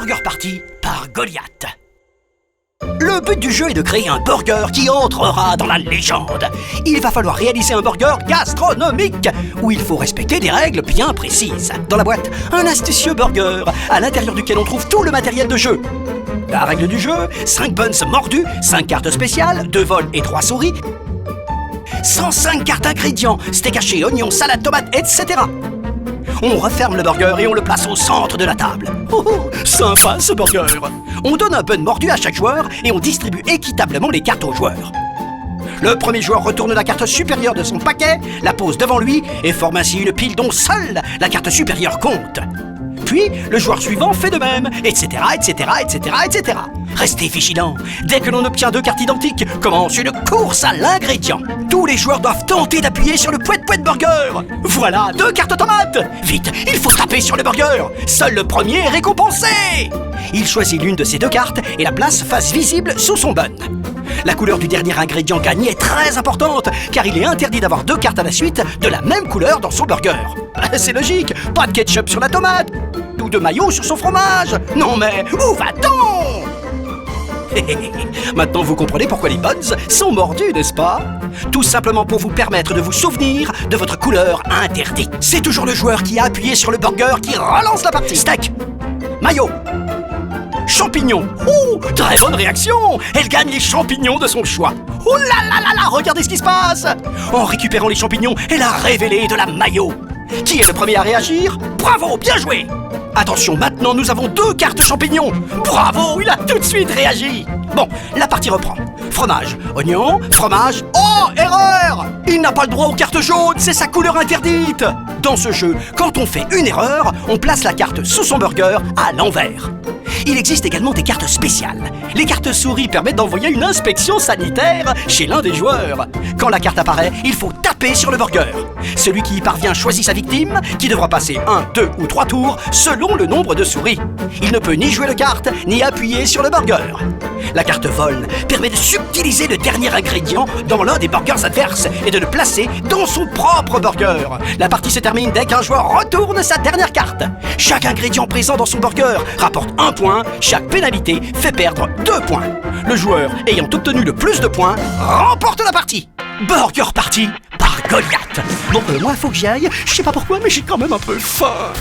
Burger Party par Goliath. Le but du jeu est de créer un burger qui entrera dans la légende. Il va falloir réaliser un burger gastronomique où il faut respecter des règles bien précises. Dans la boîte, un astucieux burger à l'intérieur duquel on trouve tout le matériel de jeu. La règle du jeu, 5 buns mordus, 5 cartes spéciales, 2 vols et 3 souris, 105 cartes ingrédients, steak haché, oignons, salade, tomates, etc. On referme le burger et on le place au centre de la table. Oh, sympa ce burger! On donne un bun mordu à chaque joueur et on distribue équitablement les cartes aux joueurs. Le premier joueur retourne la carte supérieure de son paquet, la pose devant lui et forme ainsi une pile dont seule la carte supérieure compte. Puis, le joueur suivant fait de même, etc., etc., etc., etc. Restez vigilants. Dès que l'on obtient 2 cartes identiques, commence une course à l'ingrédient. Tous les joueurs doivent tenter d'appuyer sur le pouet-pouet burger. Voilà, 2 cartes tomates. Vite, il faut taper sur le burger. Seul le premier est récompensé. Il choisit l'une de ces 2 cartes et la place face visible sous son bun. La couleur du dernier ingrédient gagné est très importante, car il est interdit d'avoir 2 cartes à la suite de la même couleur dans son burger. C'est logique, pas de ketchup sur la tomate, ou de mayo sur son fromage. Non mais, où va-t-on? Maintenant vous comprenez pourquoi les buns sont mordus, n'est-ce pas? Tout simplement pour vous permettre de vous souvenir de votre couleur interdite. C'est toujours le joueur qui a appuyé sur le burger qui relance la partie. Steak, mayo, champignons. Oh, très bonne réaction. Elle gagne les champignons de son choix. Oh là là là là, regardez ce qui se passe. En récupérant les champignons, elle a révélé de la mayo. Qui est le premier à réagir? Bravo, bien joué. Attention, maintenant nous avons 2 cartes champignons. Bravo, il a tout de suite réagi. Bon, la partie reprend. Fromage, oignon, fromage. Oh, erreur! Il n'a pas le droit aux cartes jaunes, c'est sa couleur interdite. Dans ce jeu, quand on fait une erreur, on place la carte sous son burger à l'envers. Il existe également des cartes spéciales. Les cartes souris permettent d'envoyer une inspection sanitaire chez l'un des joueurs. Quand la carte apparaît, il faut taper sur le burger. Celui qui y parvient choisit sa victime, qui devra passer 1, 2 ou 3 tours selon le nombre de souris. Il ne peut ni jouer de carte, ni appuyer sur le burger. La carte vol permet de subtiliser le dernier ingrédient dans l'un des burgers adverses et de le placer dans son propre burger. La partie se termine dès qu'un joueur retourne sa dernière carte. Chaque ingrédient présent dans son burger rapporte 1 point, chaque pénalité fait perdre 2 points. Le joueur ayant obtenu le plus de points remporte la partie. Burger Party par Goliath. Bon, moi, faut que j'y aille. Je sais pas pourquoi, mais j'ai quand même un peu faim.